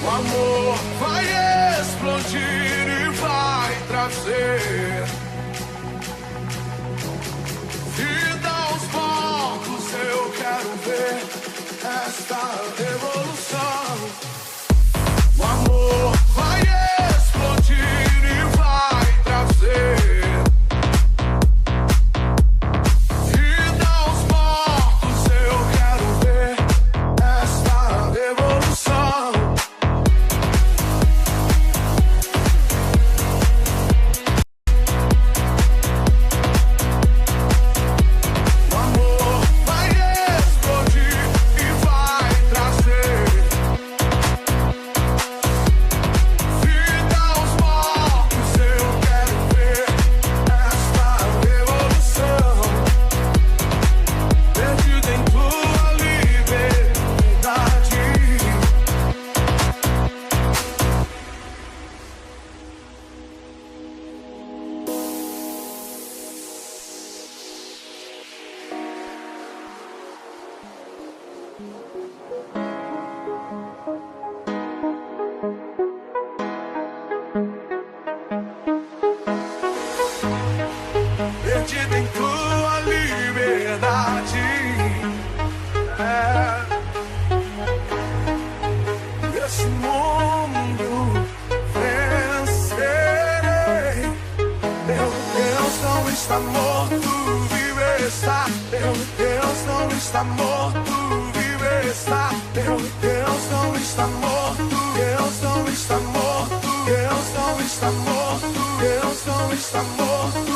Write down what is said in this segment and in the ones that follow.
O amor vai explodir e vai trazer vida aos mortos. Eu quero ver esta revolução. O amor vai explodir e vai trazer vida aos mortos. Eu quero ver esta revolução. O amor vai explodir e vai trazer vida aos mortos. Eu quero ver esta revolução. Perdido em tua liberdade. Perdido em tua liberdade. Esse mundo vencerei. Meu Deus não está morto, vive está. Meu Deus não está morto, vive está. Meu Deus não está morto, Deus não está morto, Deus não está morto, Deus não está morto.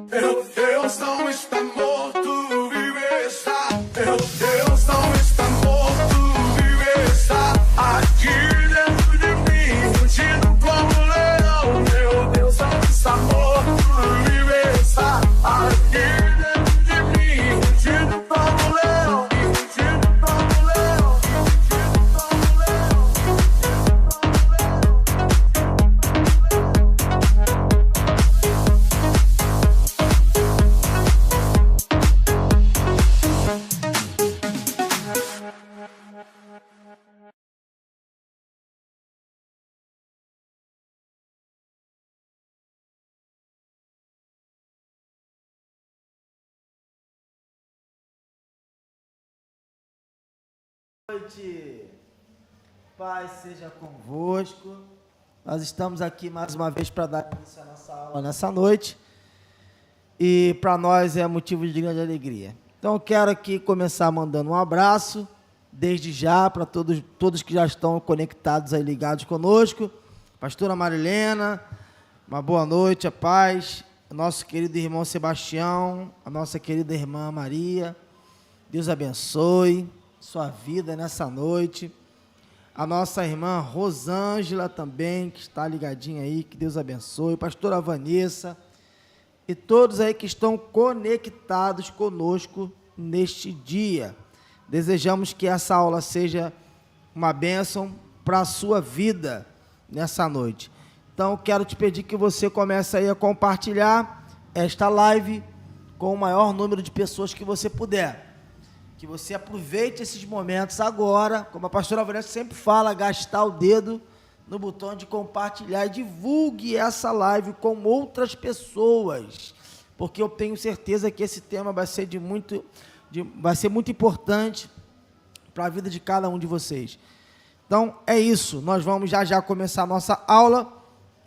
Meu Deus não está morto, vive está. Meu Deus não está morto, vive está. Aqui dentro de mim, rugindo como um leão. Meu Deus não está morto, vive está. Aqui dentro de mim, rugindo como um leão. Rugindo como um leão. Rugindo como um leão. Boa noite, paz seja convosco. Nós estamos aqui mais uma vez para dar início à nossa aula nessa noite e para nós é motivo de grande alegria. Então eu quero aqui começar mandando um abraço desde já para todos que já estão conectados aí, ligados conosco. Pastora Marilena, uma boa noite, a paz. O nosso querido irmão Sebastião, a nossa querida irmã Maria, Deus abençoe sua vida nessa noite. A nossa irmã Rosângela também, que está ligadinha aí, que Deus abençoe. Pastora Vanessa e todos aí que estão conectados conosco neste dia. Desejamos que essa aula seja uma bênção para a sua vida nessa noite. Então, quero te pedir que você comece aí a compartilhar esta live com o maior número de pessoas que você puder. Que você aproveite esses momentos agora, como a pastora Vanessa sempre fala, gastar o dedo no botão de compartilhar e divulgue essa live com outras pessoas, porque eu tenho certeza que esse tema vai ser vai ser muito importante para a vida de cada um de vocês. Então, é isso, nós vamos já começar a nossa aula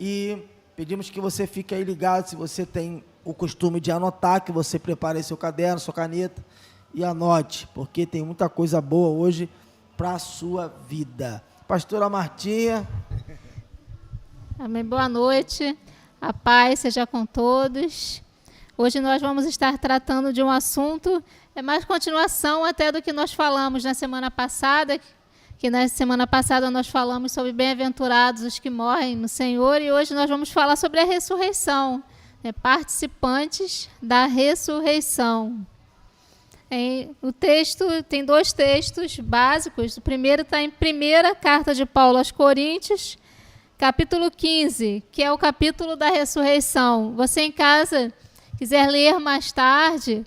e pedimos que você fique aí ligado, se você tem o costume de anotar, que você prepare aí seu caderno, sua caneta, e anote, porque tem muita coisa boa hoje para a sua vida. Pastora Martinha. Amém. Boa noite, a paz seja com todos. Hoje nós vamos estar tratando de um assunto, é mais continuação até do que nós falamos na semana passada, que na semana passada nós falamos sobre bem-aventurados os que morrem no Senhor, e hoje nós vamos falar sobre a ressurreição, participantes da ressurreição. O texto tem dois textos básicos. O primeiro está em 1ª Carta de Paulo aos Coríntios, capítulo 15, que é o capítulo da ressurreição. Você em casa quiser ler mais tarde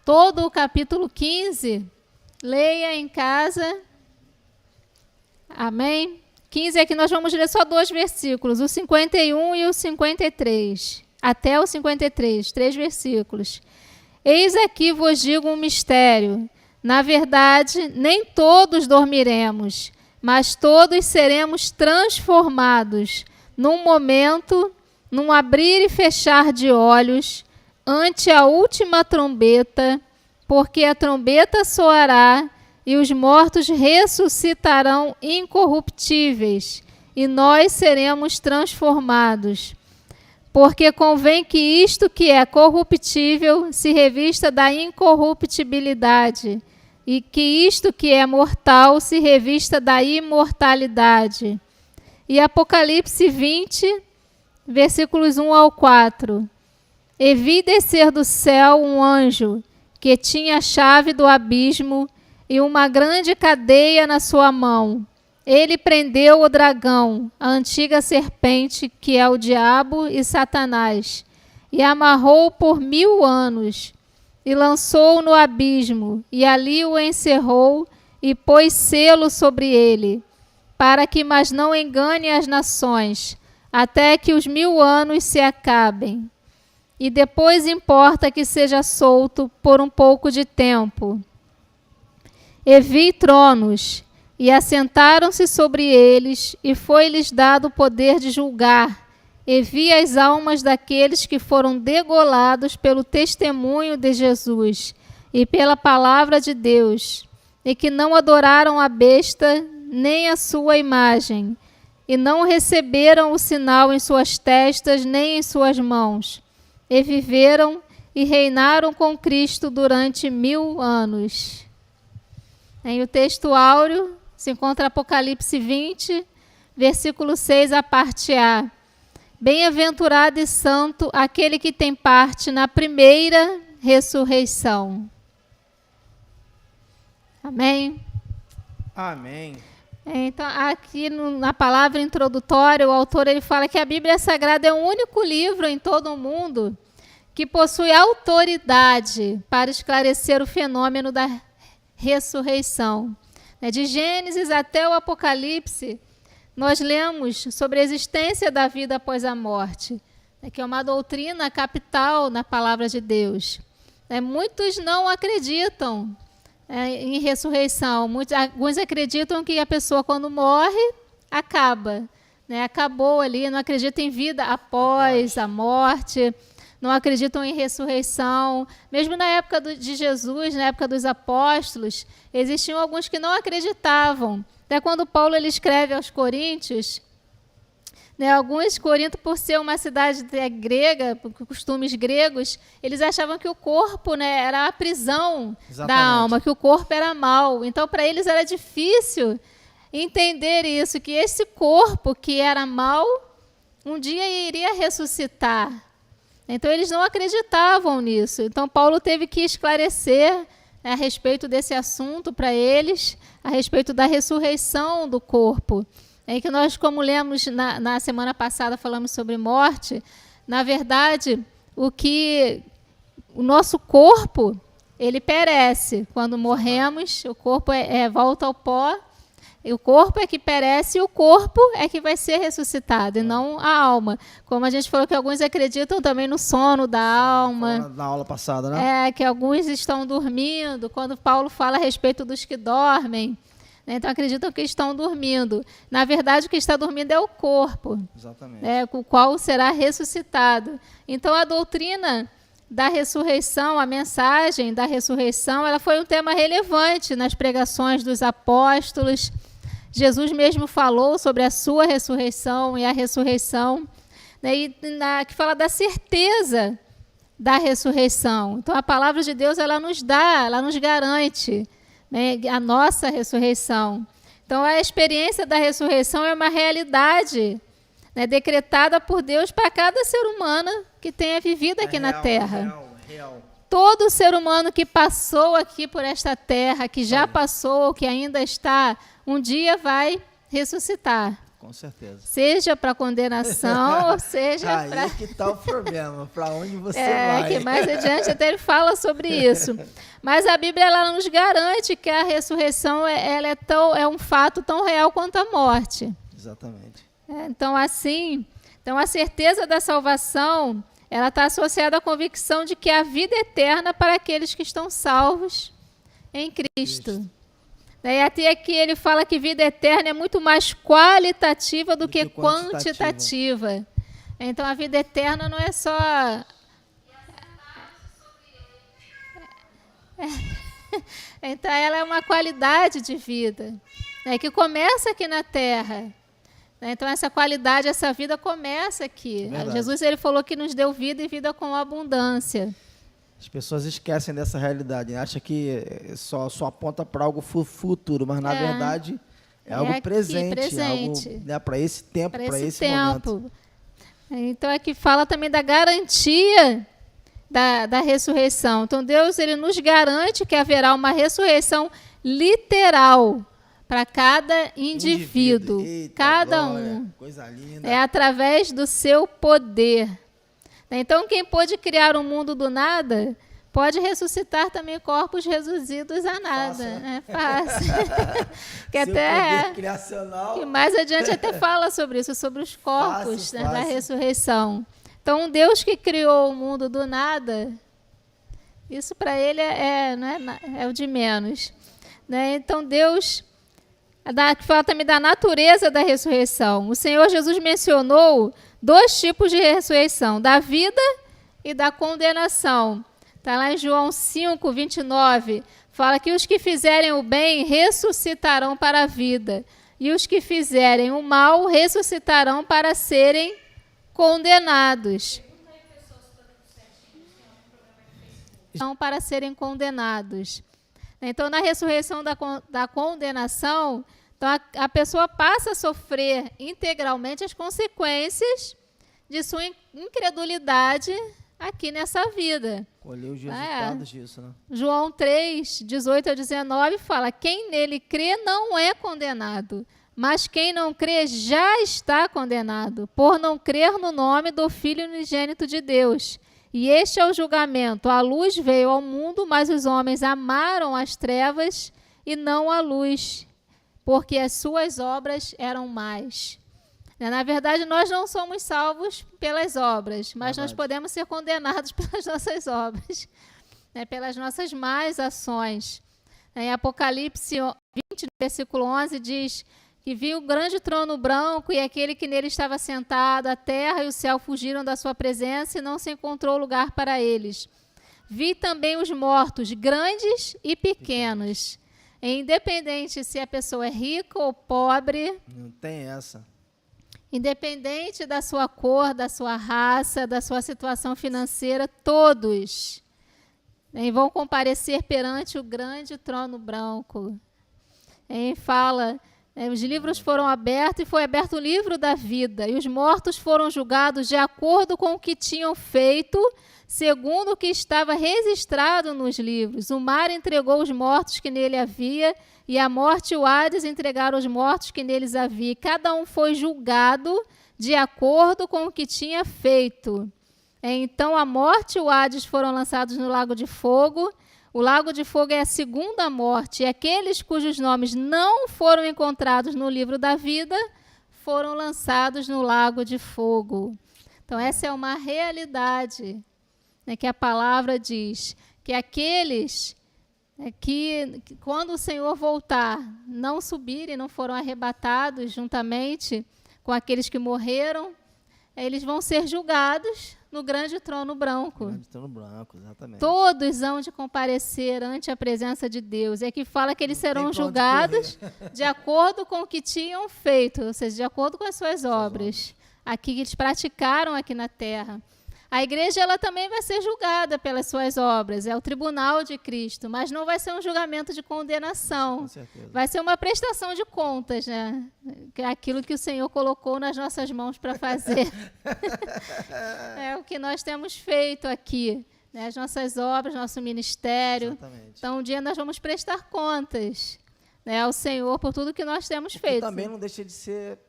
todo o capítulo 15, leia em casa. Amém? 15 aqui nós vamos ler só 2 versículos, o 51 e o 53. Até o 53, 3 versículos. Eis aqui vos digo um mistério. Na verdade, nem todos dormiremos, mas todos seremos transformados num momento, num abrir e fechar de olhos, ante a última trombeta, porque a trombeta soará e os mortos ressuscitarão incorruptíveis, e nós seremos transformados. Porque convém que isto que é corruptível se revista da incorruptibilidade, e que isto que é mortal se revista da imortalidade. E Apocalipse 20, versículos 1 ao 4. E vi descer do céu um anjo, que tinha a chave do abismo e uma grande cadeia na sua mão. Ele prendeu o dragão, a antiga serpente, que é o diabo e Satanás, e amarrou por 1000 anos, e lançou-o no abismo, e ali o encerrou, e pôs selo sobre ele, para que mais não engane as nações, até que os 1000 anos se acabem. E depois importa que seja solto por um pouco de tempo. E vi tronos, e assentaram-se sobre eles, e foi-lhes dado o poder de julgar. E vi as almas daqueles que foram degolados pelo testemunho de Jesus e pela palavra de Deus, e que não adoraram a besta, nem a sua imagem, e não receberam o sinal em suas testas, nem em suas mãos. E viveram e reinaram com Cristo durante 1000 anos. Em o texto áureo se encontra Apocalipse 20, versículo 6, a parte A. Bem-aventurado e santo aquele que tem parte na primeira ressurreição. Amém? Amém. Então, aqui na palavra introdutória, o autor ele fala que a Bíblia Sagrada é o único livro em todo o mundo que possui autoridade para esclarecer o fenômeno da ressurreição. De Gênesis até o Apocalipse, nós lemos sobre a existência da vida após a morte, que é uma doutrina capital na palavra de Deus. Muitos não acreditam em ressurreição. Alguns acreditam que a pessoa, quando morre, acaba. Acabou ali, não acreditam em vida após a morte, não acreditam em ressurreição. Mesmo na época de Jesus, na época dos apóstolos, existiam alguns que não acreditavam. Até quando Paulo ele escreve aos Coríntios, alguns, Corinto, por ser uma cidade grega, por costumes gregos, eles achavam que o corpo era a prisão da alma, que o corpo era mau. Então, para eles era difícil entender isso, que esse corpo que era mau, um dia iria ressuscitar. Então, eles não acreditavam nisso. Então, Paulo teve que esclarecer a respeito desse assunto para eles, a respeito da ressurreição do corpo. É que nós, como lemos na semana passada, falamos sobre morte. Na verdade, o nosso corpo, ele perece. Quando morremos, o corpo volta ao pó. E o corpo é que perece e o corpo é que vai ser ressuscitado, e não a alma. Como a gente falou que alguns acreditam também no sono da alma. Na aula passada, né? Que alguns estão dormindo, quando Paulo fala a respeito dos que dormem. Então acreditam que estão dormindo. Na verdade, o que está dormindo é o corpo. Exatamente. O qual será ressuscitado. Então a doutrina da ressurreição, a mensagem da ressurreição, ela foi um tema relevante nas pregações dos apóstolos. Jesus mesmo falou sobre a sua ressurreição e a ressurreição, que fala da certeza da ressurreição. Então, a palavra de Deus, ela nos garante a nossa ressurreição. Então, a experiência da ressurreição é uma realidade decretada por Deus para cada ser humano que tenha vivido aqui na Terra. Real. Todo ser humano que passou aqui por esta terra, que já passou, que ainda está, um dia vai ressuscitar. Com certeza. Seja para condenação, ou seja Aí para... é que está o problema, para onde você É, vai. que mais adiante até ele fala sobre isso. Mas a Bíblia ela nos garante que a ressurreição ela é um fato tão real quanto a morte. Exatamente. Então, assim, a certeza da salvação ela está associada à convicção de que há vida eterna para aqueles que estão salvos em Cristo. Daí até aqui ele fala que vida eterna é muito mais qualitativa do que quantitativa. Então a vida eterna não é só... Então ela é uma qualidade de vida, né, que começa aqui na Terra. Então essa qualidade, essa vida começa aqui. Verdade. Jesus ele falou que nos deu vida e vida com abundância. As pessoas esquecem dessa realidade, né? Acham que só aponta para algo futuro, mas na verdade é algo aqui, presente. Algo, né, para esse tempo, para esse momento. Então aqui fala também da garantia da ressurreição. Então Deus ele nos garante que haverá uma ressurreição literal para cada indivíduo. Eita, cada glória, um. Coisa linda. É através do seu poder. Então, quem pôde criar um mundo do nada, pode ressuscitar também corpos reduzidos a nada. É fácil. Que Seu até poder criacional. que mais adiante até fala sobre isso, sobre os corpos, Fácil, né, da fácil. ressurreição. Então, um Deus que criou o mundo do nada, isso para ele é o de menos. Né? Então, Deus... que fala também da natureza da ressurreição. O Senhor Jesus mencionou 2 tipos de ressurreição, da vida e da condenação. Está lá em João 5, 29, fala que os que fizerem o bem ressuscitarão para a vida, e os que fizerem o mal ressuscitarão para serem condenados. Não para serem condenados. Então, na ressurreição da condenação, então a pessoa passa a sofrer integralmente as consequências de sua incredulidade aqui nessa vida. Colher os resultados disso, né? João 3, 18 a 19 fala: quem nele crê não é condenado, mas quem não crê já está condenado, por não crer no nome do Filho unigênito de Deus. E este é o julgamento. A luz veio ao mundo, mas os homens amaram as trevas e não a luz, porque as suas obras eram más. Na verdade, nós não somos salvos pelas obras, mas nós podemos ser condenados pelas nossas obras, né, pelas nossas más ações. Em Apocalipse 20, versículo 11, diz que viu o grande trono branco e aquele que nele estava sentado, a terra e o céu fugiram da sua presença e não se encontrou lugar para eles. Vi também os mortos, grandes e pequenos. Independente se a pessoa é rica ou pobre, Não tem essa. independente da sua cor, da sua raça, da sua situação financeira, todos vão comparecer perante o grande trono branco. Fala... os livros foram abertos e foi aberto o livro da vida, e os mortos foram julgados de acordo com o que tinham feito, segundo o que estava registrado nos livros. O mar entregou os mortos que nele havia, e a morte e o Hades entregaram os mortos que neles havia. Cada um foi julgado de acordo com o que tinha feito. Então a morte e o Hades foram lançados no lago de fogo. O lago de fogo é a segunda morte, e aqueles cujos nomes não foram encontrados no livro da vida foram lançados no lago de fogo. Então, essa é uma realidade, né, que a palavra diz, que aqueles que, quando o Senhor voltar, não subirem, não foram arrebatados juntamente com aqueles que morreram, eles vão ser julgados no grande trono branco. Grande trono branco, exatamente. Todos hão de comparecer ante a presença de Deus. É que fala que eles serão julgados de acordo com o que tinham feito, ou seja, de acordo com as suas obras, aqui que eles praticaram aqui na terra. A igreja ela também vai ser julgada pelas suas obras, é o tribunal de Cristo, mas não vai ser um julgamento de condenação. Com certeza. Vai ser uma prestação de contas, né? Que é aquilo que o Senhor colocou nas nossas mãos para fazer. É o que nós temos feito aqui, né? As nossas obras, nosso ministério. Exatamente. Então, um dia nós vamos prestar contas, né, ao Senhor por tudo que nós temos Que feito. também não deixa de ser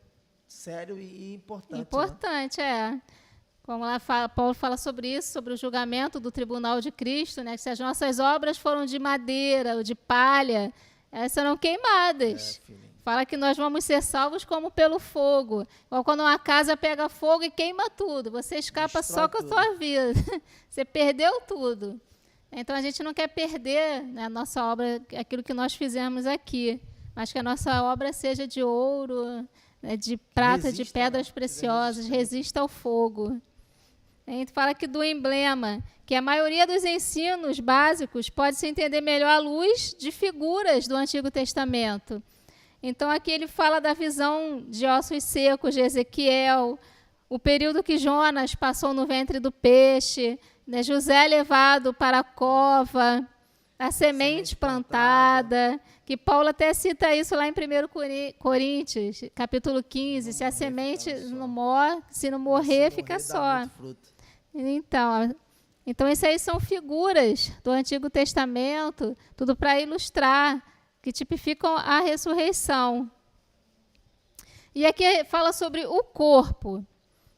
sério e importante. Importante, Como lá Paulo fala sobre isso, sobre o julgamento do tribunal de Cristo, né? Que se as nossas obras foram de madeira ou de palha, elas serão queimadas. Fala que nós vamos ser salvos como pelo fogo. Ou quando uma casa pega fogo e queima tudo, você escapa destrói só com a sua vida. Você perdeu tudo. Então, a gente não quer perder, né, a nossa obra, aquilo que nós fizemos aqui, mas que a nossa obra seja de ouro, né, de prata, resista, de pedras preciosas, resista ao fogo. A gente fala aqui do emblema, que a maioria dos ensinos básicos pode se entender melhor à luz de figuras do Antigo Testamento. Então, aqui ele fala da visão de ossos secos de Ezequiel, o período que Jonas passou no ventre do peixe, né, José levado para a cova, a semente plantada, que Paulo até cita isso lá em 1 Coríntios, capítulo 15, se a semente não morre, se não morrer, fica só. Então, isso aí são figuras do Antigo Testamento, tudo para ilustrar, que tipificam a ressurreição. E aqui fala sobre o corpo.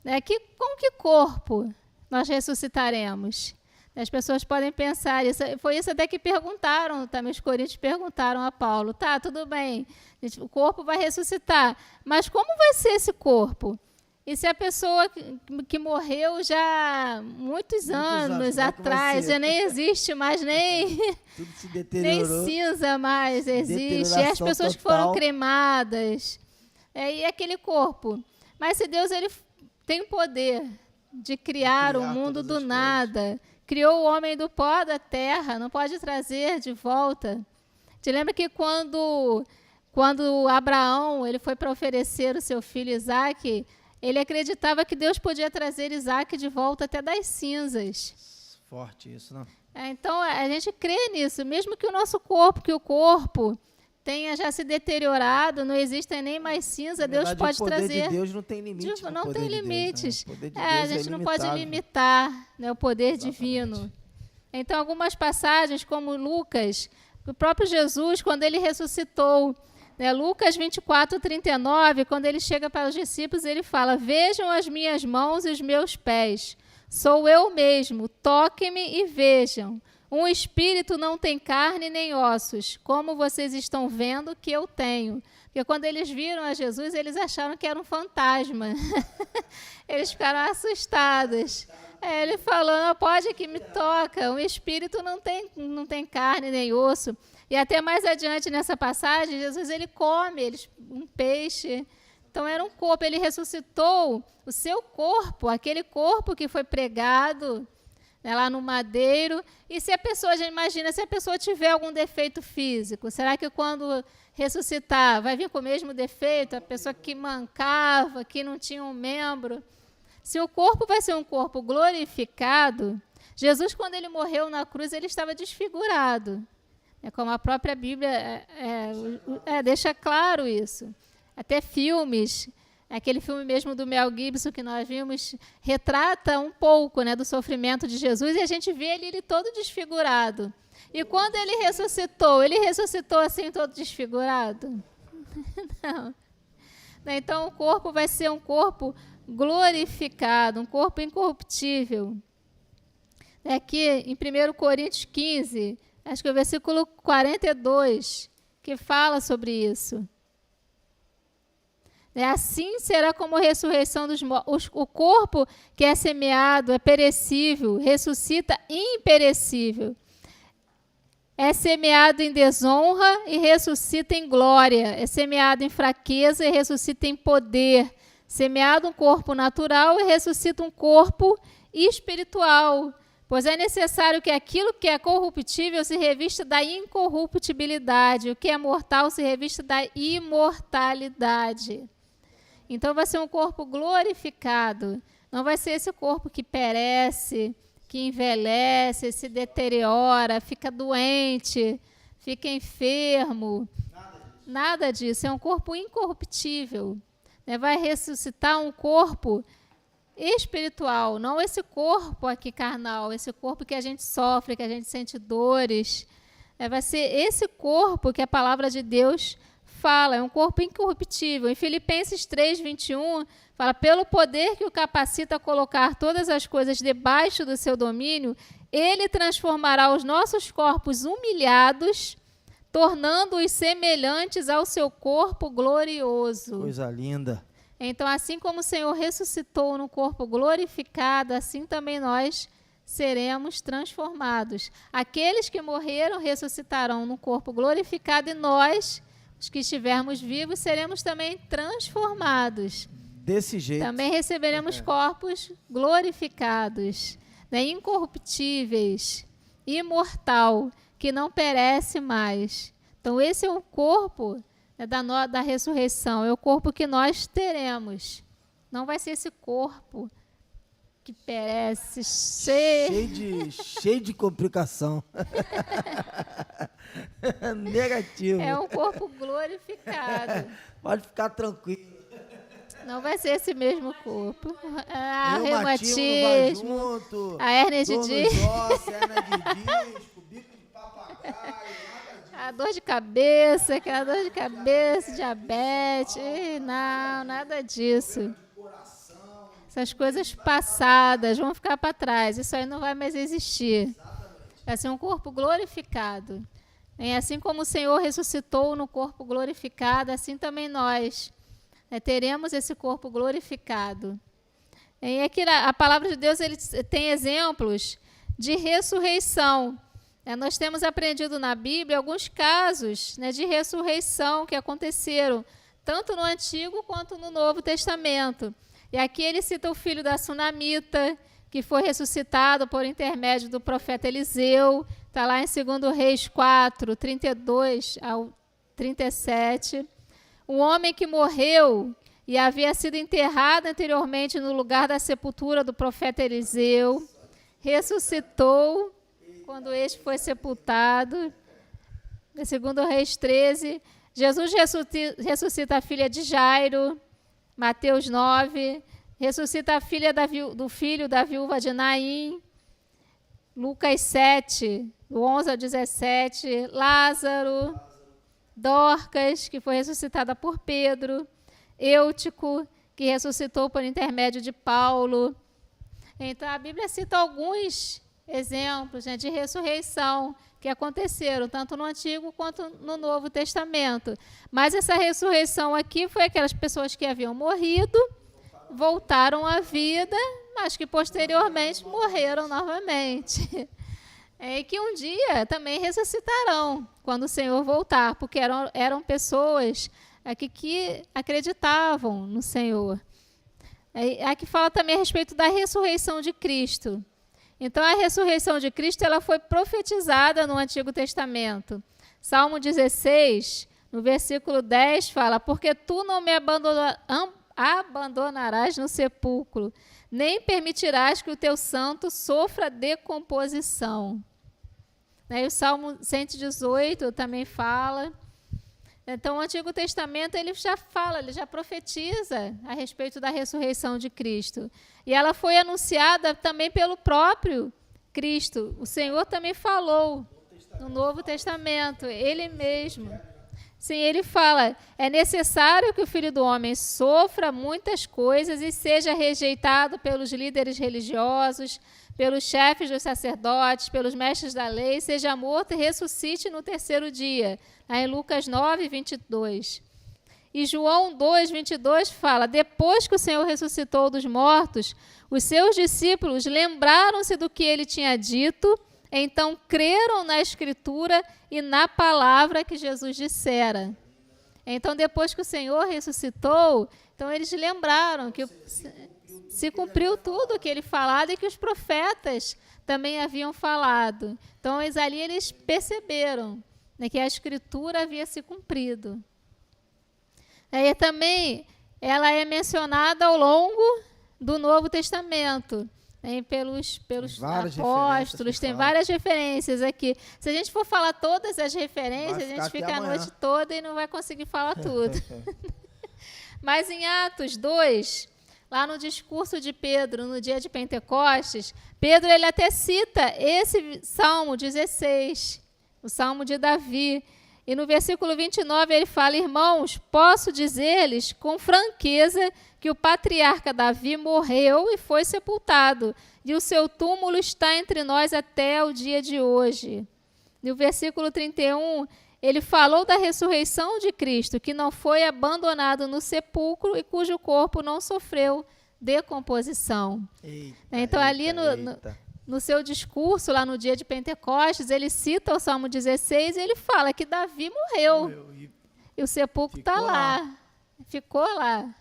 Né? Com que corpo nós ressuscitaremos? As pessoas podem pensar, foi isso até que perguntaram, também os coríntios perguntaram a Paulo, tá, tudo bem, o corpo vai ressuscitar, mas como vai ser esse corpo? E se a pessoa que morreu já muitos anos atrás, já nem existe mais, nem cinza mais existe, e as pessoas que foram cremadas, e aquele corpo. Mas se Deus ele tem o poder de criar um mundo do nada, criou o homem do pó da terra, não pode trazer de volta. Te lembra que quando Abraão ele foi para oferecer o seu filho Isaque, ele acreditava que Deus podia trazer Isaque de volta até das cinzas. Forte isso, não? Então, a gente crê nisso. Mesmo que o corpo tenha já se deteriorado, não existe nem mais cinza, Deus pode trazer. O poder de Deus não tem limite. Não tem limites. Deus, né? A gente não pode limitar, né, o poder divino. Então, algumas passagens, como Lucas, o próprio Jesus, quando ele ressuscitou, né, Lucas 24:39, quando ele chega para os discípulos, ele fala: vejam as minhas mãos e os meus pés, sou eu mesmo, toquem-me e vejam. Um espírito não tem carne nem ossos, como vocês estão vendo que eu tenho. Porque quando eles viram a Jesus, eles acharam que era um fantasma. Eles ficaram assustados. Ele falou: não, pode que me toca, um espírito não tem carne nem osso. E até mais adiante nessa passagem, Jesus ele come um peixe. Então era um corpo, ele ressuscitou o seu corpo, aquele corpo que foi pregado, né, lá no madeiro. E se a pessoa, já imagina, se a pessoa tiver algum defeito físico, será que quando ressuscitar vai vir com o mesmo defeito? A pessoa que mancava, que não tinha um membro. Se o corpo vai ser um corpo glorificado, Jesus, quando ele morreu na cruz, ele estava desfigurado. É como a própria Bíblia deixa claro isso. Até filmes, aquele filme mesmo do Mel Gibson que nós vimos, retrata um pouco, né, do sofrimento de Jesus, e a gente vê ele todo desfigurado. E quando ele ressuscitou assim todo desfigurado? Não. Então o corpo vai ser um corpo glorificado, um corpo incorruptível. Aqui em 1 Coríntios 15, acho que é o versículo 42, que fala sobre isso. Assim será como a ressurreição dos mortos. O corpo que é semeado é perecível, ressuscita imperecível. É semeado em desonra e ressuscita em glória. É semeado em fraqueza e ressuscita em poder. Semeado um corpo natural e ressuscita um corpo espiritual. Pois é necessário que aquilo que é corruptível se revista da incorruptibilidade, o que é mortal se revista da imortalidade. Então vai ser um corpo glorificado, não vai ser esse corpo que perece, que envelhece, se deteriora, fica doente, fica enfermo. Nada disso, é um corpo incorruptível. Vai ressuscitar um corpo espiritual, não esse corpo aqui carnal, esse corpo que a gente sofre, que a gente sente dores. Vai ser esse corpo que a palavra de Deus fala, é um corpo incorruptível. Em Filipenses 3, 21, fala, pelo poder que o capacita a colocar todas as coisas debaixo do seu domínio, ele transformará os nossos corpos humilhados, tornando-os semelhantes ao seu corpo glorioso. Coisa linda. Então, assim como o Senhor ressuscitou no corpo glorificado, assim também nós seremos transformados. Aqueles que morreram ressuscitarão no corpo glorificado e nós, os que estivermos vivos, seremos também transformados. Desse jeito. Também receberemos corpos glorificados, né, incorruptíveis, imortal, que não perece mais. Então, esse é o corpo, né, da ressurreição, é o corpo que nós teremos. Não vai ser esse corpo que perece, cheio de complicação. Negativo. É um corpo glorificado. Pode ficar tranquilo. Não vai ser esse mesmo corpo. A Reumatismo reumatismo, vai junto, a hérnia de dor nos disco, ossos, hérnia de disco, bico de papagaio, nada disso. a dor de cabeça, aquela dor de cabeça, diabetes. Não, nada disso. Essas coisas passadas vão ficar para trás. Isso aí não vai mais existir. Vai ser um corpo glorificado. E assim como o Senhor ressuscitou no corpo glorificado, assim também nós teremos esse corpo glorificado. E aqui a palavra de Deus ele tem exemplos de ressurreição. Nós temos aprendido na Bíblia alguns casos, né, de ressurreição que aconteceram, tanto no Antigo quanto no Novo Testamento. E aqui ele cita o filho da Sunamita, que foi ressuscitado por intermédio do profeta Eliseu. Está lá em 2 Reis 4, 32 ao 37. Um homem que morreu e havia sido enterrado anteriormente no lugar da sepultura do profeta Eliseu, ressuscitou quando este foi sepultado. Em 2 Reis 13, Jesus ressuscita a filha de Jairo. Mateus 9, ressuscita a filha do filho da viúva de Naim. Lucas 7, do 11 ao 17, Lázaro, Dorcas, que foi ressuscitada por Pedro, Eutico, que ressuscitou por intermédio de Paulo. Então, a Bíblia cita alguns exemplos, né, de ressurreição que aconteceram, tanto no Antigo quanto no Novo Testamento. Mas essa ressurreição aqui foi aquelas pessoas que haviam morrido, voltaram à vida, mas que posteriormente morreram novamente. E que um dia também ressuscitarão, quando o Senhor voltar, porque eram pessoas aqui que acreditavam no Senhor. Aqui fala também a respeito da ressurreição de Cristo. Então, a ressurreição de Cristo ela foi profetizada no Antigo Testamento. Salmo 16, no versículo 10, fala, porque tu não me abandonarás no sepulcro, nem permitirás que o teu santo sofra decomposição. E o Salmo 118 também fala. Então, o Antigo Testamento ele já fala, ele já profetiza a respeito da ressurreição de Cristo. E ela foi anunciada também pelo próprio Cristo. O Senhor também falou no Novo Testamento, ele mesmo. Sim, ele fala, é necessário que o Filho do Homem sofra muitas coisas e seja rejeitado pelos líderes religiosos, pelos chefes dos sacerdotes, pelos mestres da lei, seja morto e ressuscite no terceiro dia. Aí em Lucas 9, 22. E João 2, 22 fala, depois que o Senhor ressuscitou dos mortos, os seus discípulos lembraram-se do que ele tinha dito, então creram na Escritura e na palavra que Jesus dissera. Então, depois que o Senhor ressuscitou, então eles lembraram que se cumpriu tudo o que ele falado e que os profetas também haviam falado. Então, ali eles perceberam, né, que a Escritura havia se cumprido. E também ela é mencionada ao longo do Novo Testamento, né, pelos apóstolos, tem várias referências aqui. Se a gente for falar todas as referências, a gente fica a noite toda e não vai conseguir falar tudo. Mas em Atos 2, lá no discurso de Pedro, no dia de Pentecostes, Pedro ele até cita esse Salmo 16, o Salmo de Davi. E no versículo 29 ele fala: irmãos, posso dizer-lhes com franqueza que o patriarca Davi morreu e foi sepultado, e o seu túmulo está entre nós até o dia de hoje. No versículo 31, ele falou da ressurreição de Cristo, que não foi abandonado no sepulcro e cujo corpo não sofreu decomposição. Então, ali no seu discurso, lá no dia de Pentecostes, ele cita o Salmo 16 e ele fala que Davi morreu. E o sepulcro está lá. Ficou lá.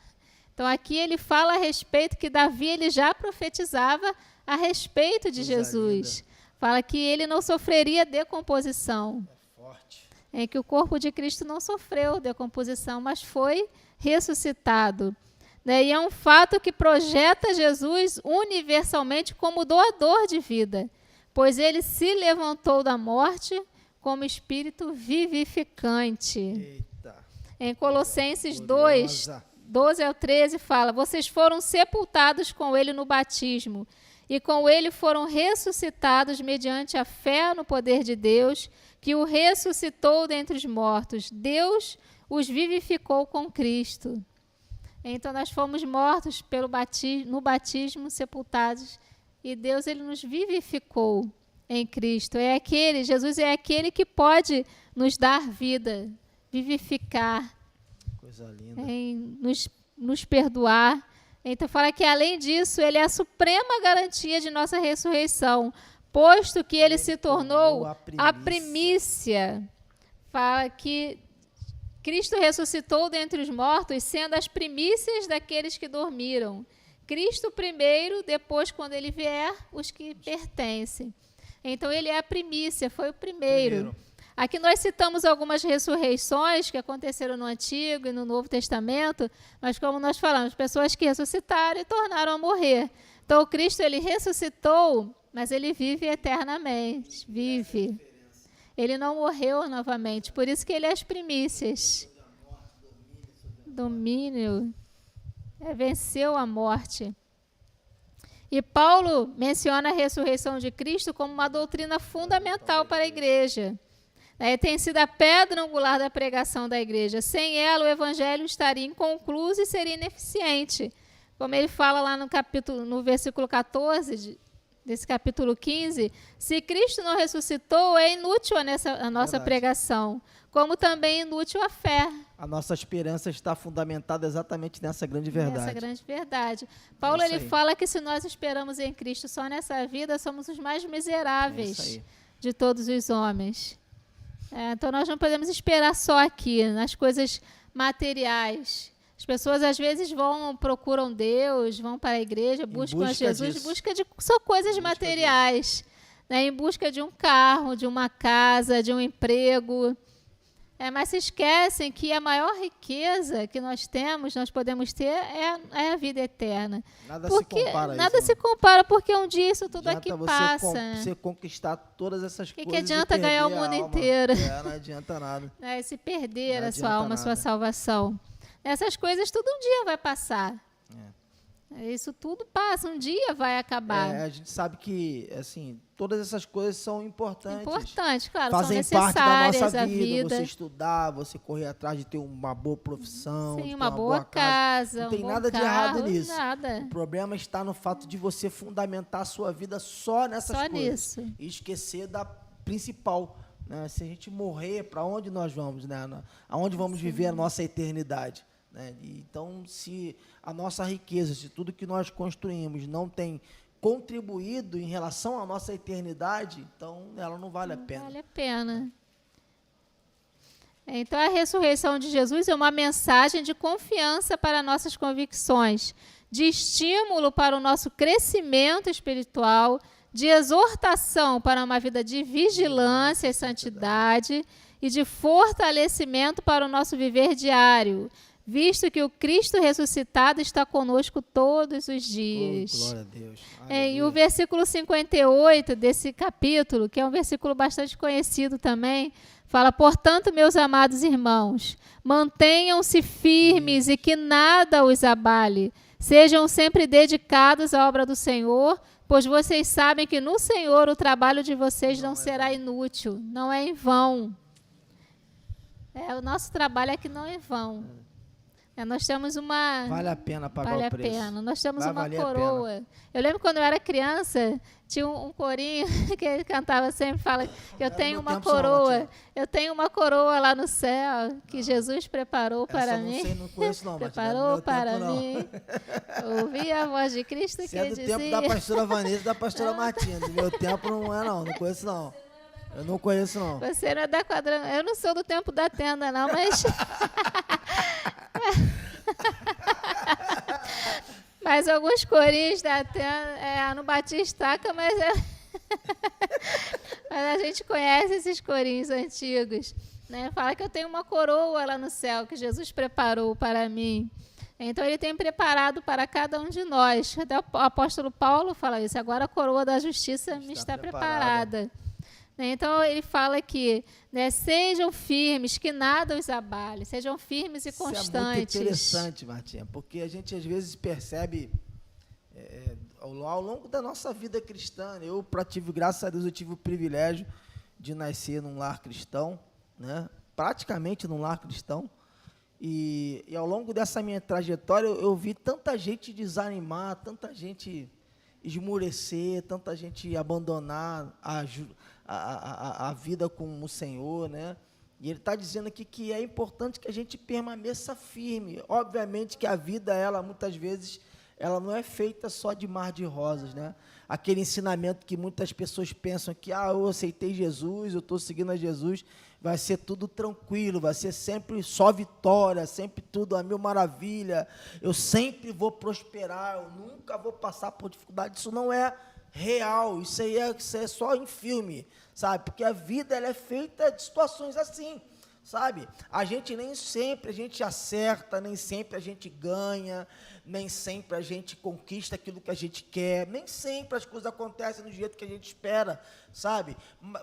Então, aqui ele fala a respeito que Davi ele já profetizava a respeito de Jesus. Fala que ele não sofreria decomposição. É que o corpo de Cristo não sofreu decomposição, mas foi ressuscitado. E é um fato que projeta Jesus universalmente como doador de vida, pois ele se levantou da morte como espírito vivificante. Eita. Em Colossenses 2, 12 ao 13, fala: vocês foram sepultados com ele no batismo, e com ele foram ressuscitados mediante a fé no poder de Deus, que o ressuscitou dentre os mortos. Deus os vivificou com Cristo. Então, nós fomos mortos no batismo, sepultados, e Deus ele nos vivificou em Cristo. Jesus é aquele que pode nos dar vida, vivificar, coisa linda. Nos perdoar. Então, fala que, além disso, ele é a suprema garantia de nossa ressurreição, posto que ele se tornou a primícia. Fala que Cristo ressuscitou dentre os mortos, sendo as primícias daqueles que dormiram. Cristo primeiro, depois, quando ele vier, os que pertencem. Então, ele é a primícia, foi o primeiro. Aqui nós citamos algumas ressurreições que aconteceram no Antigo e no Novo Testamento, mas como nós falamos, pessoas que ressuscitaram e tornaram a morrer. Então, o Cristo, ele ressuscitou, mas ele vive eternamente, vive. Ele não morreu novamente, por isso que ele é as primícias. Domínio. Venceu a morte. E Paulo menciona a ressurreição de Cristo como uma doutrina fundamental para a igreja. Tem sido a pedra angular da pregação da igreja. Sem ela, o evangelho estaria inconcluso e seria ineficiente. Como ele fala lá no versículo 14 desse capítulo 15, se Cristo não ressuscitou, é inútil a nossa pregação, como também inútil a fé. A nossa esperança está fundamentada exatamente nessa grande verdade. Nessa grande verdade. Paulo ele fala que se nós esperamos em Cristo só nessa vida, somos os mais miseráveis de todos os homens. Então, nós não podemos esperar só aqui, nas coisas materiais. As pessoas, às vezes, procuram Deus, vão para a igreja, buscam a Jesus, em busca de só coisas materiais, em busca de um carro, de uma casa, de um emprego. Mas se esquecem que a maior riqueza que nós temos, nós podemos ter, é a vida eterna. Nada se compara, porque um dia isso tudo aqui passa. Você conquistar todas essas coisas. Que adianta ganhar o mundo inteiro? Não adianta nada. Se perder a sua alma, a sua salvação. Essas coisas tudo um dia vai passar. Isso tudo passa, um dia vai acabar. A gente sabe que, assim, todas essas coisas são importantes. Importantes, claro, fazem são necessárias parte da nossa vida. Você estudar, você correr atrás de ter uma boa profissão, sim, de ter uma boa casa, não tem nada de errado nisso. O problema está no fato de você fundamentar a sua vida só nessas coisas. Nisso. E esquecer da principal. Né? Se a gente morrer, para onde nós vamos? Né? Aonde vamos viver a nossa eternidade? Né? Então, se a nossa riqueza, se tudo que nós construímos não tem contribuído em relação à nossa eternidade, então ela não vale a pena. Não vale a pena. Então, a ressurreição de Jesus é uma mensagem de confiança para nossas convicções, de estímulo para o nosso crescimento espiritual, de exortação para uma vida de vigilância e santidade e de fortalecimento para o nosso viver diário, visto que o Cristo ressuscitado está conosco todos os dias. Glória a Deus. E o versículo 58 desse capítulo, que é um versículo bastante conhecido também, fala: portanto, meus amados irmãos, mantenham-se firmes e que nada os abale. Sejam sempre dedicados à obra do Senhor, pois vocês sabem que no Senhor o trabalho de vocês não será inútil, não é em vão. O nosso trabalho aqui não é em vão. Nós temos uma... Vale a pena pagar Vale o a preço. pena. Nós temos Vai uma valer a coroa. Eu lembro quando eu era criança, tinha um corinho que ele cantava sempre, fala que eu tenho meu uma tempo, senhora coroa. Martinha. Eu tenho uma coroa lá no céu que Jesus preparou para Essa eu não mim. sei, não conheço não, Martinha. Preparou Não é do meu para tempo, não. mim. Ouvi a voz de Cristo Se que é do dizia... tempo da pastora Vanessa e da pastora Martinha. Do meu tempo não é não conheço não. Eu não conheço não. Você não é da quadrangular. Eu não sou do tempo da tenda, não, mas... Mas alguns corinhos da tenda, no Batistaca, mas a gente conhece esses corinhos antigos. Né? Fala que eu tenho uma coroa lá no céu que Jesus preparou para mim. Então, ele tem preparado para cada um de nós. Até o apóstolo Paulo fala isso. Agora a coroa da justiça me está preparada. Então, ele fala que sejam firmes, que nada os abale, sejam firmes e constantes. Isso é muito interessante, Martinha, porque a gente às vezes percebe, ao longo da nossa vida cristã, graças a Deus, eu tive o privilégio de nascer num lar cristão, né? Praticamente num lar cristão, e ao longo dessa minha trajetória, eu vi tanta gente desanimar, tanta gente esmorecer, tanta gente abandonar a vida com o Senhor, né? E ele está dizendo aqui que é importante que a gente permaneça firme. Obviamente que a vida, muitas vezes, ela não é feita só de mar de rosas, né? Aquele ensinamento que muitas pessoas pensam que, eu aceitei Jesus, eu estou seguindo a Jesus, vai ser tudo tranquilo, vai ser sempre só vitória, sempre tudo a mil maravilha, eu sempre vou prosperar, eu nunca vou passar por dificuldade. Isso não é real, isso é só em filme, sabe? Porque a vida ela é feita de situações assim, sabe? A gente nem sempre a gente acerta, nem sempre a gente ganha, nem sempre a gente conquista aquilo que a gente quer, nem sempre as coisas acontecem do jeito que a gente espera, sabe?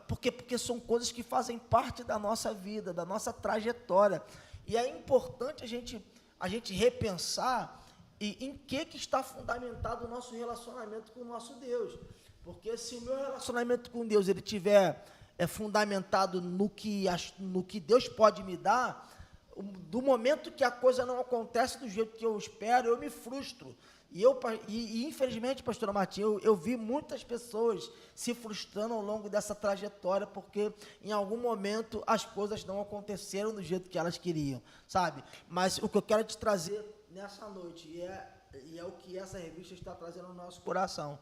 Porque são coisas que fazem parte da nossa vida, da nossa trajetória. E é importante a gente repensar em que está fundamentado o nosso relacionamento com o nosso Deus. Porque se o meu relacionamento com Deus ele tiver fundamentado no que Deus pode me dar, do momento que a coisa não acontece do jeito que eu espero, eu me frustro. E infelizmente, pastora Martinha, eu vi muitas pessoas se frustrando ao longo dessa trajetória, porque em algum momento as coisas não aconteceram do jeito que elas queriam, sabe? Mas o que eu quero te trazer nessa noite, e é o que essa revista está trazendo no nosso coração,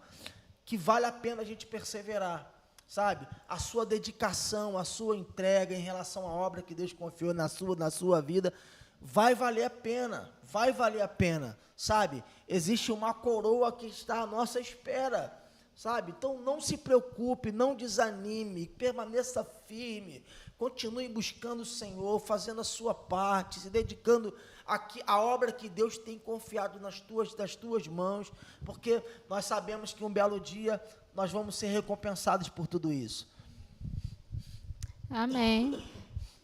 que vale a pena a gente perseverar, sabe? A sua dedicação, a sua entrega em relação à obra que Deus confiou na sua vida, vai valer a pena, sabe? Existe uma coroa que está à nossa espera, sabe? Então, não se preocupe, não desanime, permaneça firme, continue buscando o Senhor, fazendo a sua parte, se dedicando à obra que Deus tem confiado das tuas mãos, porque nós sabemos que um belo dia nós vamos ser recompensados por tudo isso. Amém.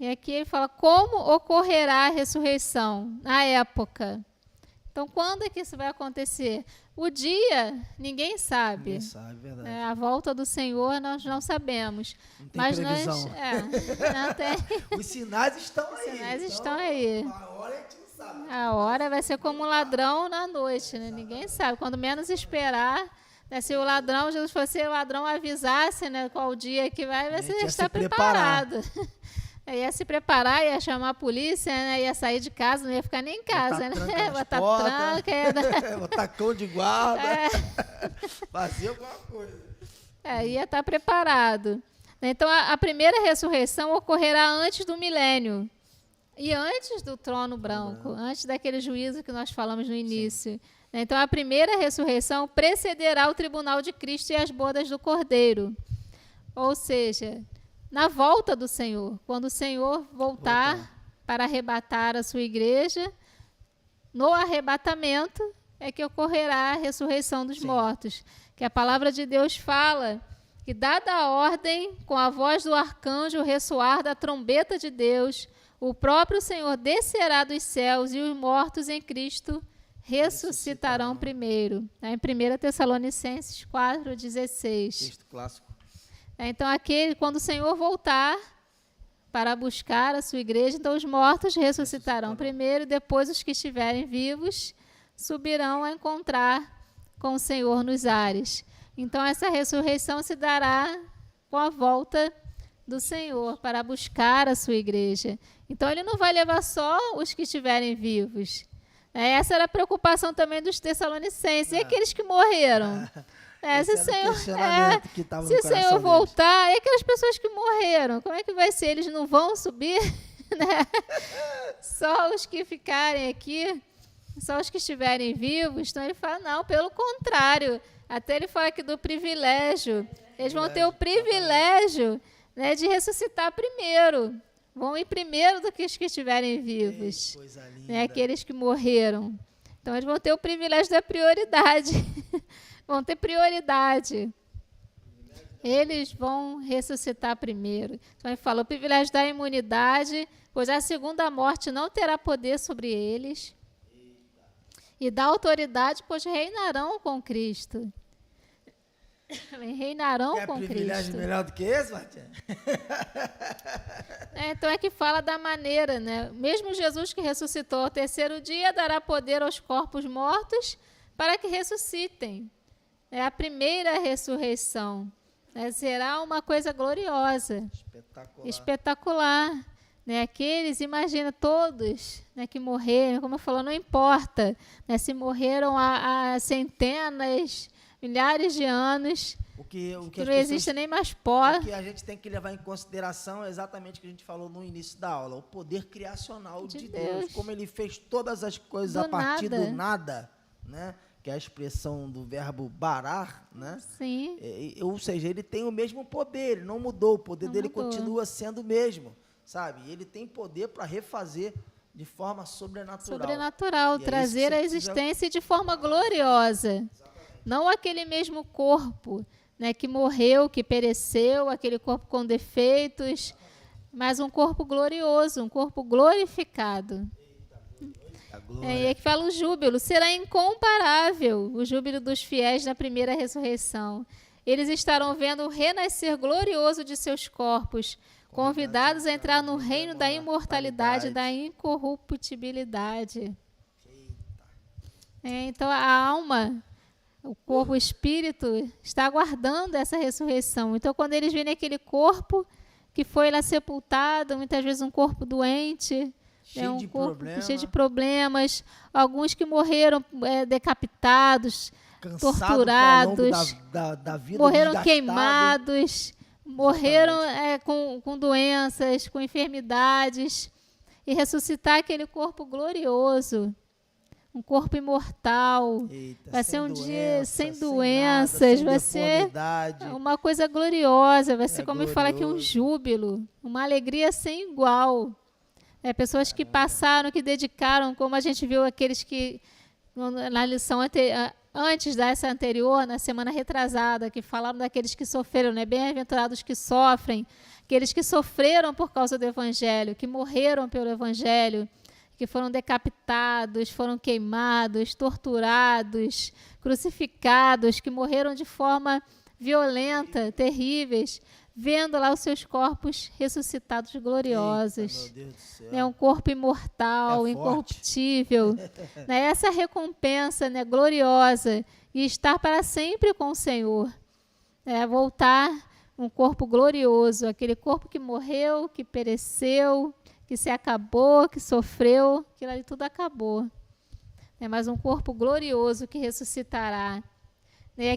E aqui ele fala, como ocorrerá a ressurreição? Na época. Então, quando é que isso vai acontecer? O dia, ninguém sabe. Ninguém sabe, verdade. A volta do Senhor nós não sabemos. Não tem mas previsão. Não tem. Os sinais estão aí. Os sinais estão aí. A hora a gente não sabe. A hora vai ser como um ladrão na noite, né? Ninguém sabe. Quando menos esperar, né? Se o ladrão, Jesus fosse o ladrão avisasse, né, qual o dia que vai, você já está preparado. Ia se preparar, ia chamar a polícia, né? Ia sair de casa, não ia ficar nem em casa, né? Botar tranca, botar cão de guarda, fazer alguma coisa. Ia estar preparado. Então, a primeira ressurreição ocorrerá antes do milênio e antes do trono branco, antes daquele juízo que nós falamos no início. Sim. Então, a primeira ressurreição precederá o tribunal de Cristo e as bodas do Cordeiro. Ou seja, na volta do Senhor, quando o Senhor voltar para arrebatar a sua igreja, no arrebatamento é que ocorrerá a ressurreição dos mortos. Que a palavra de Deus fala que, dada a ordem, com a voz do arcanjo, o ressoar da trombeta de Deus, o próprio Senhor descerá dos céus e os mortos em Cristo ressuscitarão primeiro. Em 1 Tessalonicenses 4:16. Texto clássico. Então, quando o Senhor voltar, para buscar a sua igreja. Então os mortos ressuscitarão primeiro, e depois os que estiverem vivos subirão a encontrar com o Senhor nos ares. Então essa ressurreição se dará com a volta do Senhor para buscar a sua igreja. Então ele não vai levar só os que estiverem vivos. Essa era a preocupação também dos Tessalonicenses. E aqueles que morreram? Se o Senhor voltar, e aquelas pessoas que morreram, como é que vai ser? Eles não vão subir? Só os que ficarem aqui, só os que estiverem vivos. Então ele fala, não, pelo contrário. Até ele fala aqui do privilégio. Eles vão ter o privilégio, né, de ressuscitar primeiro. Vão ir primeiro do que os que estiverem vivos. Né, aqueles que morreram. Então eles vão ter o privilégio da prioridade. Vão ter prioridade. Eles vão ressuscitar primeiro. Então ele fala o privilégio da imunidade, pois a segunda morte não terá poder sobre eles. E da autoridade, pois reinarão com Cristo. Reinarão com Cristo. Privilégio melhor do que esse, Martinha? Então é que fala da maneira, né? Mesmo Jesus que ressuscitou ao terceiro dia, dará poder aos corpos mortos para que ressuscitem. É a primeira ressurreição. Será uma coisa gloriosa. Espetacular. Né? Aqueles, imagina, todos, né, que morreram, como eu falo, não importa, né, se morreram há centenas, milhares de anos, que não existe nem mais pó. O que a gente tem que levar em consideração é exatamente o que a gente falou no início da aula, o poder criacional de Deus, como ele fez todas as coisas a partir do nada, né? Que é a expressão do verbo barar, né? Sim. Ou seja, ele tem o mesmo poder, ele não mudou, o poder dele continua sendo o mesmo, sabe? Ele tem poder para refazer de forma sobrenatural. Sobrenatural, trazer a existência de forma gloriosa. Exatamente. Não aquele mesmo corpo, né, que morreu, que pereceu, aquele corpo com defeitos, mas um corpo glorioso, um corpo glorificado. E é que fala o júbilo, será incomparável o júbilo dos fiéis na primeira ressurreição. Eles estarão vendo o renascer glorioso de seus corpos, convidados a entrar no reino da imortalidade, da incorruptibilidade. Então a alma, o corpo, o espírito, está aguardando essa ressurreição. Então quando eles veem aquele corpo que foi lá sepultado, muitas vezes um corpo doente, cheio de problemas, alguns que morreram decapitados, torturados, da vida, morreram desgastado, queimados, morreram com doenças, com enfermidades, e ressuscitar aquele corpo glorioso, um corpo imortal. Vai ser um dia sem doenças, vai ser uma coisa gloriosa, vai ser, como ele fala aqui, um júbilo, uma alegria sem igual. Pessoas que passaram, que dedicaram, como a gente viu aqueles que, na lição antes dessa anterior, na semana retrasada, que falaram daqueles que sofreram, né? Bem-aventurados que sofrem, aqueles que sofreram por causa do Evangelho, que morreram pelo Evangelho, que foram decapitados, foram queimados, torturados, crucificados, que morreram de forma violenta, terríveis, vendo lá os seus corpos ressuscitados gloriosos. Eita, meu Deus do céu. Um corpo imortal, incorruptível. Essa recompensa, né, gloriosa, e estar para sempre com o Senhor. Voltar um corpo glorioso, aquele corpo que morreu, que pereceu, que se acabou, que sofreu, aquilo ali tudo acabou. Mas um corpo glorioso que ressuscitará.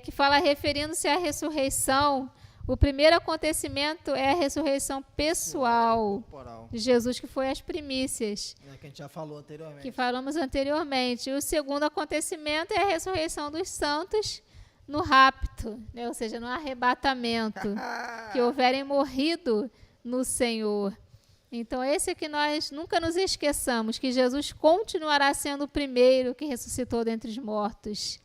Que fala, referindo-se à ressurreição, o primeiro acontecimento é a ressurreição pessoal de Jesus, que foi as primícias. Que a gente já falou anteriormente. Que falamos anteriormente. E o segundo acontecimento é a ressurreição dos santos no rapto, ou seja, no arrebatamento, que houverem morrido no Senhor. Então, esse é que nós nunca nos esqueçamos, que Jesus continuará sendo o primeiro que ressuscitou dentre os mortos.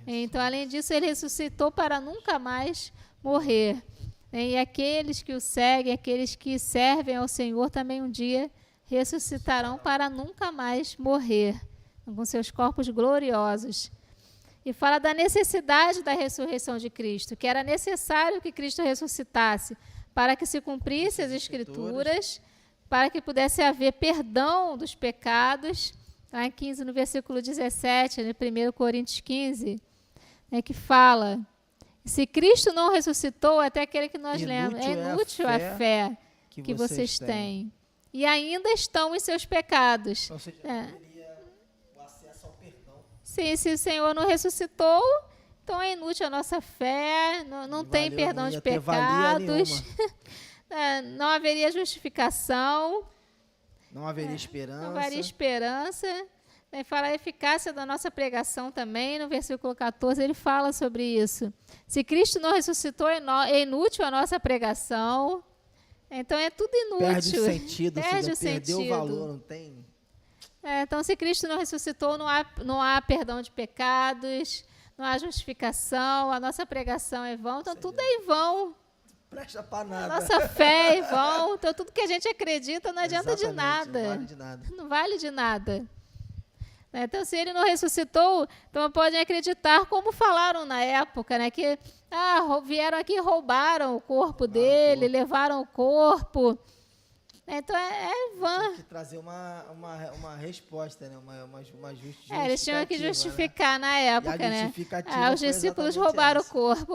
Então, além disso, ele ressuscitou para nunca mais morrer. E aqueles que o seguem, aqueles que servem ao Senhor, também um dia ressuscitarão para nunca mais morrer, com seus corpos gloriosos. E fala da necessidade da ressurreição de Cristo, que era necessário que Cristo ressuscitasse para que se cumprissem as Escrituras, para que pudesse haver perdão dos pecados. Lá em 15, no versículo 17, no 1 Coríntios 15, né, que fala, se Cristo não ressuscitou, até aquele que nós lemos, é inútil a fé que vocês têm. E ainda estão em seus pecados. Ou seja, teria o acesso ao perdão. Sim, se o Senhor não ressuscitou, então é inútil a nossa fé, não tem perdão não de ia ter valia pecados, não haveria justificação, Não haveria esperança. não haveria esperança. Aí fala a eficácia da nossa pregação também, no versículo 14 ele fala sobre isso. Se Cristo não ressuscitou, é inútil a nossa pregação. Então é tudo inútil. Perde o sentido, Perde o perdeu o sentido. valor, não tem... Então, se Cristo não ressuscitou, não há perdão de pecados, não há justificação, a nossa pregação é vão, então tudo é em vão. Presta para A nada. nossa fé é em vão, então tudo que a gente acredita não adianta de Exatamente, nada. Não vale de nada. Não vale de nada. Então, se ele não ressuscitou, então podem acreditar como falaram na época, né? Que vieram aqui e roubaram o corpo dele, levaram o corpo. Então, é vã. Tinha que trazer uma resposta, né? Uma justificativa. Eles tinham que né? justificar na época, E a né? justificativa Os foi discípulos exatamente roubaram essa. o corpo.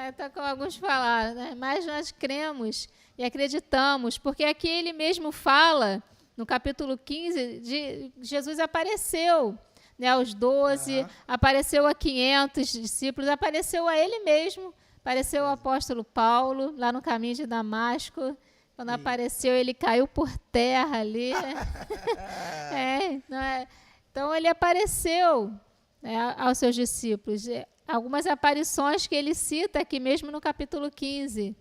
Então, como alguns falaram, né? Mas nós cremos e acreditamos, porque aqui ele mesmo fala, no capítulo 15, Jesus apareceu, né, aos 12, apareceu a 500 discípulos, apareceu a ele mesmo, apareceu o apóstolo Paulo, lá no caminho de Damasco. Quando apareceu, ele caiu por terra ali. Então, ele apareceu, né, aos seus discípulos. Algumas aparições que ele cita aqui mesmo no capítulo 15.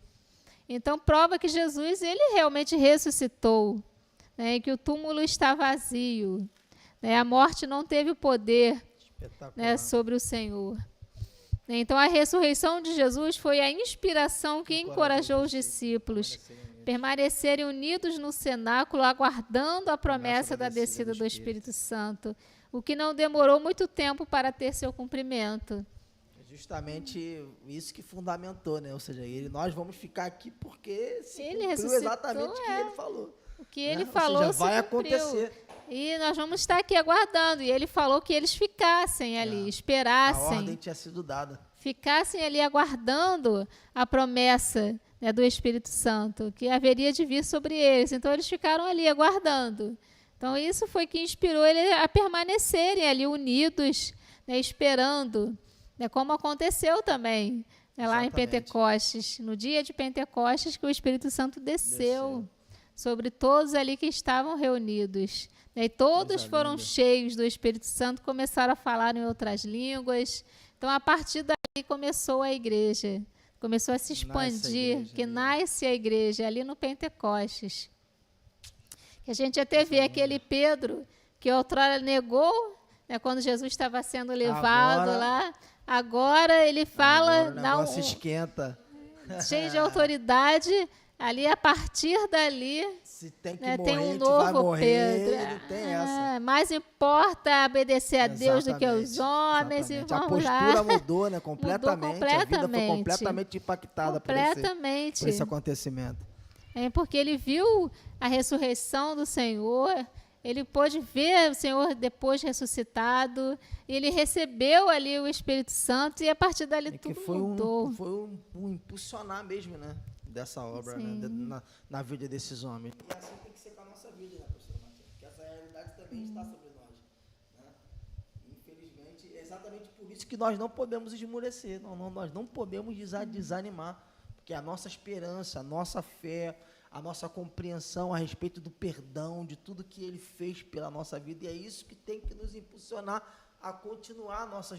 Então, prova que Jesus ele realmente ressuscitou, né, e que o túmulo está vazio. Né, a morte não teve o poder, né, sobre o Senhor. Então, a ressurreição de Jesus foi a inspiração que encorajou os discípulos permanecerem unidos no cenáculo, aguardando a promessa da descida do Espírito Santo, o que não demorou muito tempo para ter seu cumprimento. Justamente isso que fundamentou, né? Ou seja, nós vamos ficar aqui porque se Ele cumpriu ressuscitou, exatamente o que ele falou. O que ele Ou falou seja, se vai cumpriu. acontecer. E nós vamos estar aqui aguardando. E ele falou que eles ficassem ali, A esperassem. ordem tinha sido dada. Ficassem ali aguardando a promessa, né, do Espírito Santo, que haveria de vir sobre eles. Então, eles ficaram ali aguardando. Então, isso foi que inspirou eles a permanecerem ali unidos, né, esperando, né, como aconteceu também, né, lá em Pentecostes, no dia de Pentecostes, que o Espírito Santo desceu sobre todos ali que estavam reunidos. Né, e todos foram cheios do Espírito Santo, começaram a falar em outras línguas. Então, a partir daí começou a igreja, começou a se expandir, nasce a igreja ali no Pentecostes. Que a gente até vê aquele Pedro que outrora negou, né, quando Jesus estava sendo levado lá. Agora ele fala, o negócio esquenta. Cheio de autoridade, ali a partir dali, se tem que né, morrer, tem um a gente vai novo morrer, Pedro. não tem essa. Mais importa obedecer a Deus do que aos homens. Exatamente. E vamos a postura lá. mudou, né? Completamente. A vida foi completamente impactada por esse acontecimento. Porque ele viu a ressurreição do Senhor, ele pôde ver o Senhor depois ressuscitado, e ele recebeu ali o Espírito Santo, e a partir dali tudo mudou. Foi um impulsionar mesmo, né? Dessa obra, né? Na vida desses homens. E assim tem que ser com a nossa vida, né, pastor Martins? Porque essa realidade também está sobre nós. Né? Infelizmente, é exatamente por isso que nós não podemos esmorecer, nós não podemos desanimar, porque a nossa esperança, a nossa fé, a nossa compreensão a respeito do perdão, de tudo que ele fez pela nossa vida, e é isso que tem que nos impulsionar a continuar a nossa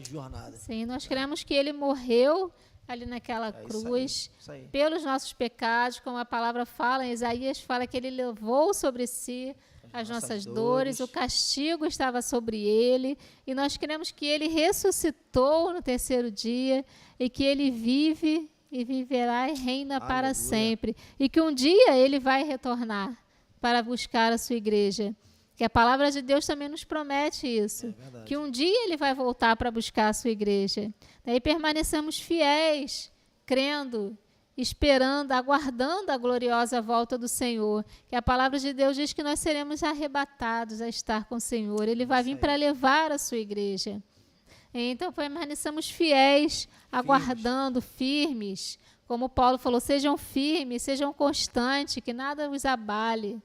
jornada. Sim, nós cremos que ele morreu ali naquela cruz, isso aí. Pelos nossos pecados, como a palavra fala, em Isaías fala que ele levou sobre si as nossas dores, o castigo estava sobre ele, e nós cremos que ele ressuscitou no terceiro dia, e que ele vive e viverá e reina para sempre, e que um dia ele vai retornar para buscar a sua igreja. Que a palavra de Deus também nos promete isso, que um dia ele vai voltar para buscar a sua igreja. Daí permanecemos fiéis, crendo esperando, aguardando a gloriosa volta do Senhor. Que a palavra de Deus diz que nós seremos arrebatados a estar com o Senhor. Ele vai vir para levar a sua igreja. Então, permaneçamos fiéis, aguardando, firmes. Como Paulo falou, sejam firmes, sejam constantes, que nada os abale.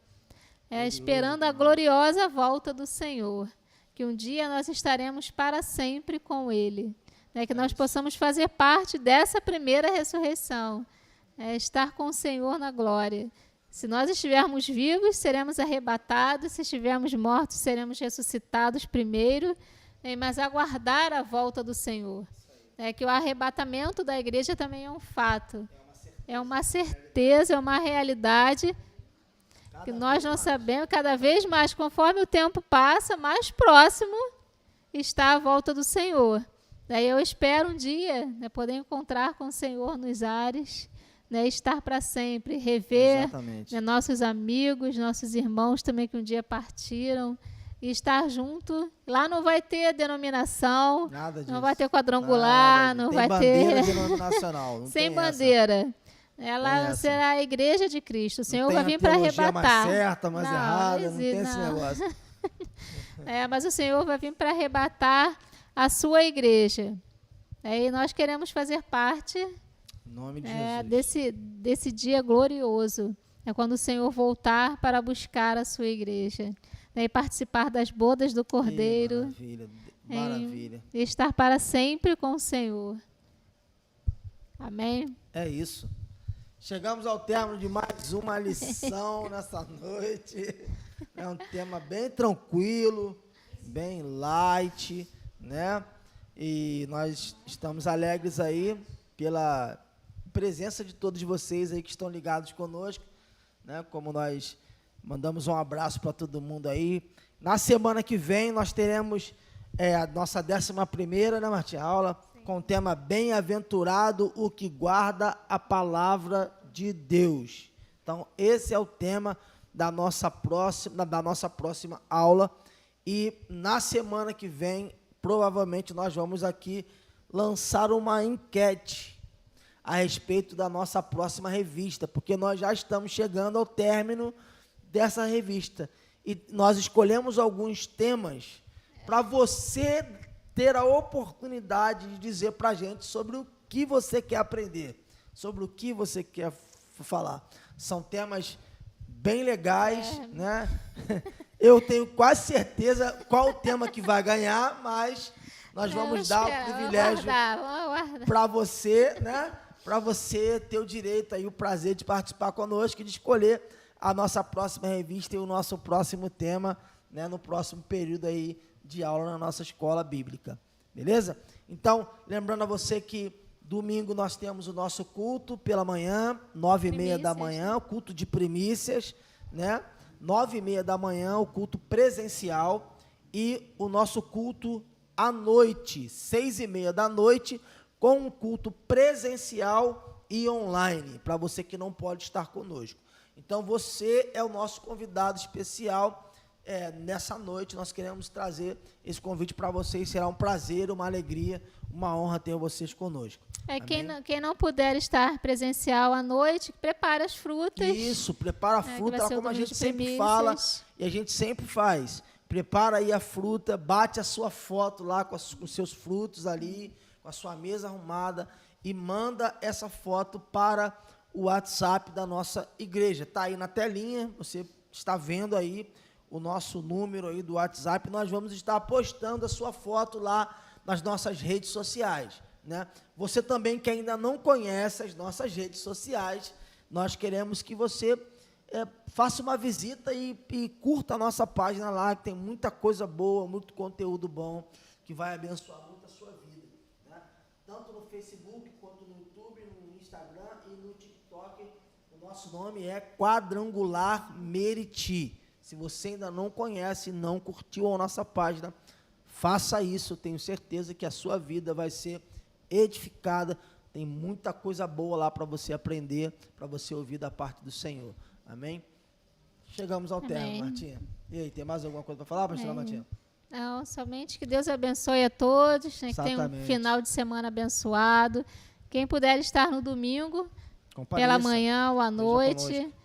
Esperando a gloriosa volta do Senhor. Que um dia nós estaremos para sempre com Ele. Que nós possamos fazer parte dessa primeira ressurreição. Estar com o Senhor na glória. Se nós estivermos vivos, seremos arrebatados. Se estivermos mortos, seremos ressuscitados primeiro. Mas aguardar a volta do Senhor. Que o arrebatamento da igreja também é um fato. É uma certeza, é uma realidade que nós não sabemos. Cada vez mais, conforme o tempo passa, mais próximo está a volta do Senhor. Daí eu espero um dia poder encontrar com o Senhor nos ares, estar para sempre, rever nossos amigos, nossos irmãos também que um dia partiram, e estar junto. Lá não vai ter denominação, não vai ter quadrangular, não vai ter bandeira denominacional. Sem bandeira. Ela será a igreja de Cristo. O Senhor vai vir para arrebatar. Mais certa, mais errada, não tem esse negócio. Mas o Senhor vai vir para arrebatar a sua igreja. E nós queremos fazer parte em nome de Jesus. Desse dia glorioso. Quando o Senhor voltar para buscar a sua igreja. E participar das bodas do Cordeiro. Maravilha. E estar para sempre com o Senhor. Amém? É isso. Chegamos ao término de mais uma lição nessa noite. É um tema bem tranquilo, bem light, né? E nós estamos alegres aí pela presença de todos vocês aí que estão ligados conosco, né? Como nós mandamos um abraço para todo mundo aí. Na semana que vem nós teremos a nossa 11ª, né, Martinha? Aula com o tema Bem-aventurado o que guarda a palavra de Deus. Então, esse é o tema da nossa próxima aula. E na semana que vem, provavelmente, nós vamos aqui lançar uma enquete a respeito da nossa próxima revista, porque nós já estamos chegando ao término dessa revista. E nós escolhemos alguns temas para você ter a oportunidade de dizer para a gente sobre o que você quer aprender, sobre o que você quer falar. São temas bem legais, né? Eu tenho quase certeza qual o tema que vai ganhar, mas nós vamos dar o privilégio para você, né? Para você ter o direito aí, o prazer de participar conosco e de escolher a nossa próxima revista e o nosso próximo tema, né? No próximo período aí de aula na nossa escola bíblica, beleza? Então, lembrando a você que domingo nós temos o nosso culto pela manhã, 9h30 da manhã, o culto de primícias, né? 9h30 da manhã, o culto presencial, e o nosso culto à noite, 6h30 da noite, com um culto presencial e online, para você que não pode estar conosco. Então, você é o nosso convidado especial. Nessa noite nós queremos trazer esse convite para vocês. Será um prazer, uma alegria, uma honra ter vocês conosco. Quem não puder estar presencial à noite, prepara as frutas. Isso, prepara a fruta, como a gente sempre fala e a gente sempre faz. Prepara aí a fruta, bate a sua foto lá com os seus frutos ali, com a sua mesa arrumada, e manda essa foto para o WhatsApp da nossa igreja. Está aí na telinha, você está vendo aí o nosso número aí do WhatsApp. Nós vamos estar postando a sua foto lá nas nossas redes sociais, né? Você também que ainda não conhece as nossas redes sociais, nós queremos que você faça uma visita e curta a nossa página lá, que tem muita coisa boa, muito conteúdo bom, que vai abençoar muito a sua vida, né? Tanto no Facebook, quanto no YouTube, no Instagram e no TikTok. O nosso nome é Quadrangular Meriti. Se você ainda não conhece, não curtiu a nossa página, faça isso. Tenho certeza que a sua vida vai ser edificada. Tem muita coisa boa lá para você aprender, para você ouvir da parte do Senhor. Amém? Chegamos ao término, Martinha. E aí, tem mais alguma coisa para falar, pastora Martinha? Não, somente que Deus abençoe a todos, né, que tenha um final de semana abençoado. Quem puder estar no domingo, compareça. Pela manhã ou à noite. conosco.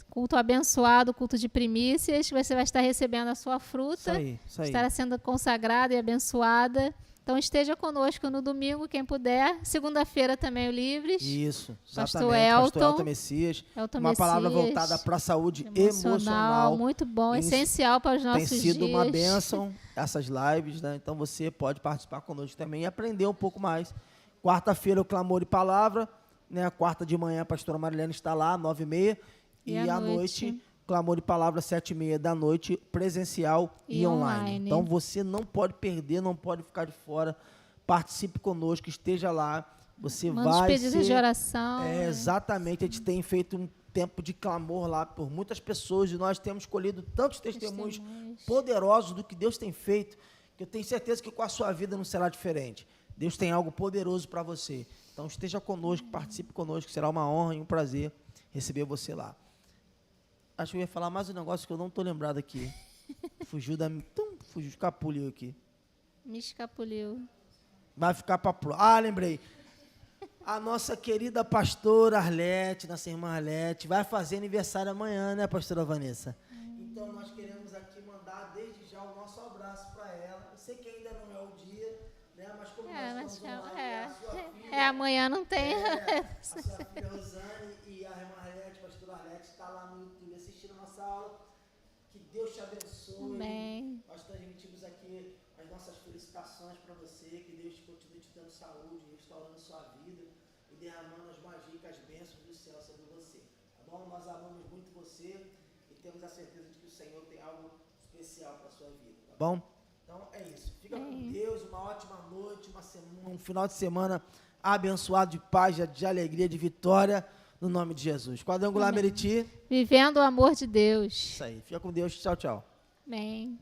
Culto abençoado, culto de primícias. Você vai estar recebendo a sua fruta. Isso aí. Estará sendo consagrada e abençoada. Então esteja conosco no domingo, quem puder. Segunda-feira também o Livres. Isso, Pastor exatamente. Pastor Elton. Elton Messias. Elton Uma palavra Messias. voltada para a saúde emocional. Muito bom, Isso essencial para os Tem nossos sido dias. uma bênção essas lives, né? Então você pode participar conosco também e aprender um pouco mais. Quarta-feira, o Clamor e Palavra, né? Quarta de manhã, a pastora Marilene está lá, 9h30. E à noite, Clamor e Palavra, 7h30 da noite, presencial e online. Então você não pode perder, não pode ficar de fora. Participe conosco, esteja lá. Você Manda os vai pedidos de oração. Exatamente, a gente tem feito um tempo de clamor lá por muitas pessoas e nós temos colhido tantos testemunhos poderosos do que Deus tem feito, que eu tenho certeza que com a sua vida não será diferente. Deus tem algo poderoso para você. Então esteja conosco, participe conosco, será uma honra e um prazer receber você lá. Acho que eu ia falar mais um negócio que eu não estou lembrado aqui. Fugiu, escapuliu aqui. Me escapuliu. Vai ficar para lembrei. A nossa querida pastora Arlete, nossa irmã Arlete, vai fazer aniversário amanhã, né, pastora Vanessa? Então, nós queremos aqui mandar desde já o nosso abraço para ela. Eu sei que ainda não é o dia, né, mas como nós estamos online, a sua filha... amanhã não tem. a sua filha Rosane e a irmã Arlete, a pastora Arlete, está lá no YouTube assistindo a nossa aula. Que Deus te abençoe. Amém. Nós transmitimos aqui as nossas felicitações para você, que Deus continue te dando saúde, restaurando sua vida e derramando as magicas bênçãos do céu sobre você. Tá bom? Nós amamos muito você e temos a certeza de que o Senhor tem algo especial para a sua vida. Tá bom? Então é isso. Fica com Deus, uma ótima noite, um final de semana abençoado de paz, de alegria, de vitória, no nome de Jesus. Quadrangular Meriti. Vivendo o amor de Deus. Isso aí. Fica com Deus. Tchau, tchau. Amém.